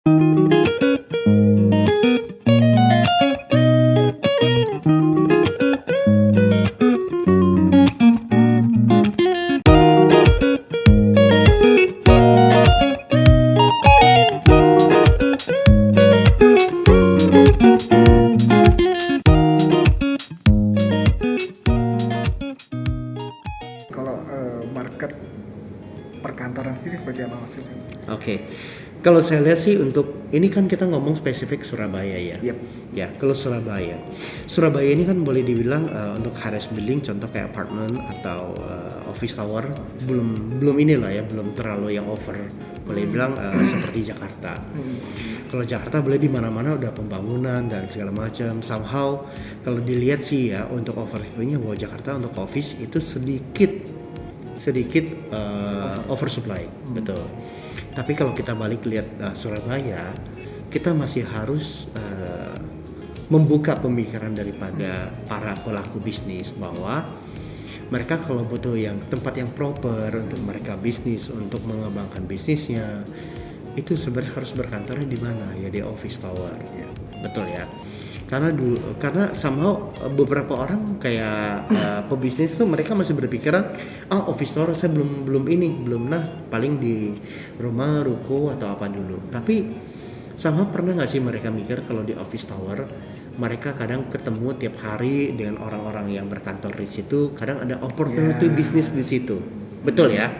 Kalau market perkantoran sendiri seperti apa maksudnya? Oke, kalau saya lihat sih untuk ini kan kita ngomong spesifik Surabaya ya. Yep. Ya, kalau Surabaya ini kan boleh dibilang untuk Harris Building contoh kayak apartment atau office tower belum inilah ya, belum terlalu yang over. Boleh bilang seperti Jakarta. Kalau Jakarta boleh di mana-mana udah pembangunan dan segala macam. Somehow kalau dilihat sih ya untuk overview-nya bahwa Jakarta untuk office itu sedikit oversupply, betul. Tapi kalau kita balik lihat Surabaya, kita masih harus membuka pemikiran daripada para pelaku bisnis bahwa mereka kalau butuh yang tempat yang proper untuk mereka bisnis, untuk mengembangkan bisnisnya, itu sebenarnya harus berkantornya di mana? Ya di office tower, ya. Betul ya. Karena somehow beberapa orang kayak pebisnis tuh mereka masih berpikiran office tower saya belum paling di rumah, ruko atau apa dulu. Tapi somehow pernah nggak sih mereka mikir kalau di office tower mereka kadang ketemu tiap hari dengan orang-orang yang berkantor di situ, kadang ada opportunity bisnis di situ, betul ya?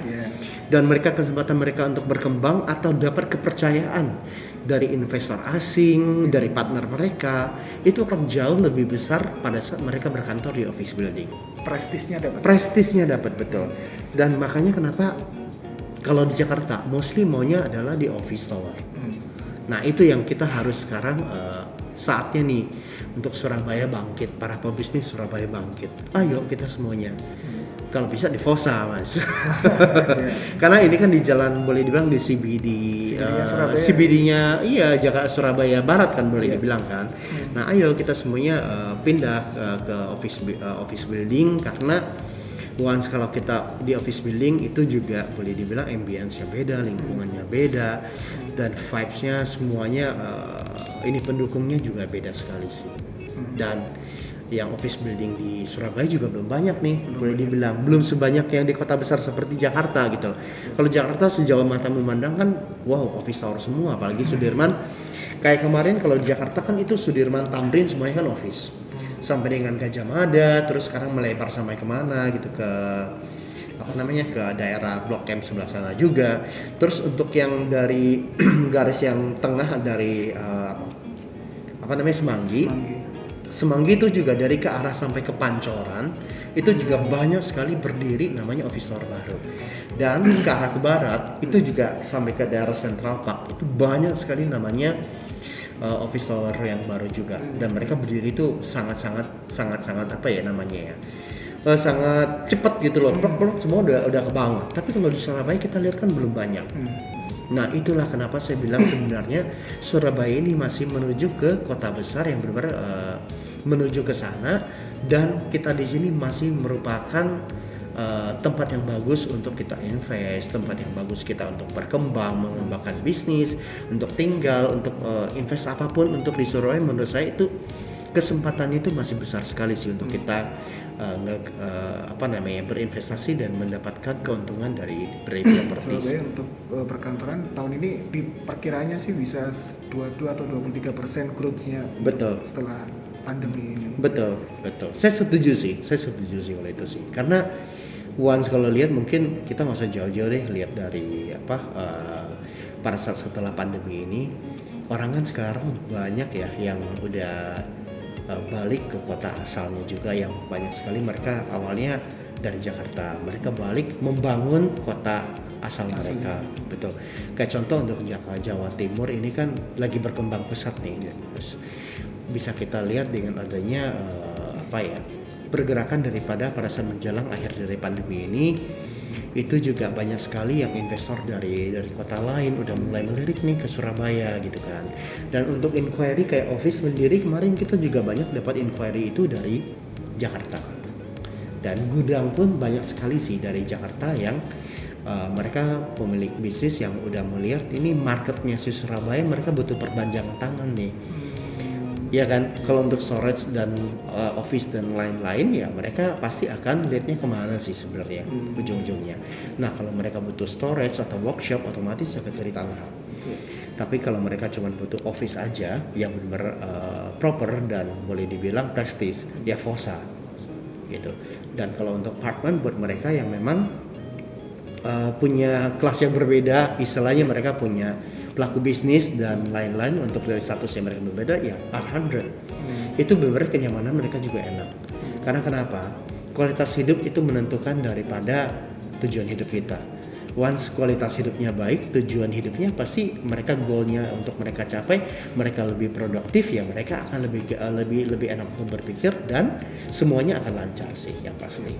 Dan kesempatan mereka untuk berkembang atau dapat kepercayaan dari investor asing, dari partner mereka, itu akan jauh lebih besar pada saat mereka berkantor di office building. Prestisnya dapat betul. Dan makanya kenapa kalau di Jakarta mostly maunya adalah di office tower. Nah itu yang kita harus sekarang saatnya nih untuk Surabaya bangkit, para pebisnis Surabaya bangkit. Ayo kita semuanya. Kalau bisa di Fossa mas, karena ini kan di jalan boleh dibilang di CBD-nya iya Jakarta Surabaya Barat kan boleh dibilang kan. Nah ayo kita semuanya pindah ke office building karena once kalau kita di office building itu juga boleh dibilang ambience-nya beda, lingkungannya beda, dan vibes-nya semuanya ini pendukungnya juga beda sekali sih. Dan yang office building di Surabaya juga belum banyak nih, boleh dibilang belum sebanyak yang di kota besar seperti Jakarta gitu. Kalau Jakarta sejauh mata memandang kan wow office tower semua, apalagi Sudirman. Kayak kemarin kalau di Jakarta kan itu Sudirman, Tamrin semuanya kan office. Sampai dengan Gajah Mada, terus sekarang melebar sampai kemana gitu ke ke daerah Blok M sebelah sana juga. Terus untuk yang dari garis yang tengah dari Semanggi itu juga dari ke arah sampai ke Pancoran itu juga banyak sekali berdiri namanya office tower baru. Dan ke arah ke barat itu juga sampai ke daerah Central Park itu banyak sekali namanya office tower yang baru juga. Dan mereka berdiri itu sangat apa ya namanya ya, sangat cepat gitu loh, blok semua udah kebangun. Tapi kalau di Surabaya kita lihat kan belum banyak. Nah itulah kenapa saya bilang sebenarnya Surabaya ini masih menuju ke kota besar yang benar-benar menuju ke sana, dan kita di sini masih merupakan tempat yang bagus untuk kita invest, tempat yang bagus kita untuk berkembang, mengembangkan bisnis, untuk tinggal, untuk invest apapun untuk di Surabaya. Menurut saya itu kesempatannya itu masih besar sekali sih untuk kita berinvestasi dan mendapatkan keuntungan dari properti. Surabaya untuk perkantoran tahun ini perkiraannya sih bisa 22 atau 23% growth-nya. Betul. Setelah pandemi ini. Betul. Saya setuju sih kalau itu sih. Karena once kalau lihat mungkin kita nggak usah jauh-jauh deh lihat dari pada saat setelah pandemi ini, orang kan sekarang banyak ya yang udah balik ke kota asalnya juga, yang banyak sekali mereka awalnya dari Jakarta, mereka balik membangun kota asal mereka. Betul. Kayak contoh untuk Jawa Timur ini kan lagi berkembang pesat nih. Bisa kita lihat dengan adanya pergerakan daripada pada saat menjelang akhir dari pandemi ini, itu juga banyak sekali yang investor dari kota lain udah mulai melirik nih ke Surabaya gitu kan. Dan untuk inquiry kayak office sendiri kemarin kita juga banyak dapat inquiry itu dari Jakarta. Dan gudang pun banyak sekali sih dari Jakarta yang mereka pemilik bisnis yang udah melihat ini marketnya si Surabaya, mereka butuh perpanjangan tangan nih. Ya kan, kalau untuk storage dan office dan lain-lain ya mereka pasti akan lihatnya kemana sih sebenarnya ujung-ujungnya. Nah kalau mereka butuh storage atau workshop otomatis akan cari Tangerang. Tapi kalau mereka cuma butuh office aja yang benar proper dan boleh dibilang prestis ya Fossa gitu. Dan kalau untuk apartment buat mereka yang memang punya kelas yang berbeda, istilahnya mereka punya pelaku bisnis dan lain-lain untuk dari status yang mereka berbeda ya 800 itu benar kenyamanan mereka juga enak. Karena kenapa? Kualitas hidup itu menentukan daripada tujuan hidup kita. Once kualitas hidupnya baik, tujuan hidupnya pasti mereka goalnya untuk mereka capai, mereka lebih produktif ya mereka akan lebih enak untuk berpikir dan semuanya akan lancar sih yang pasti.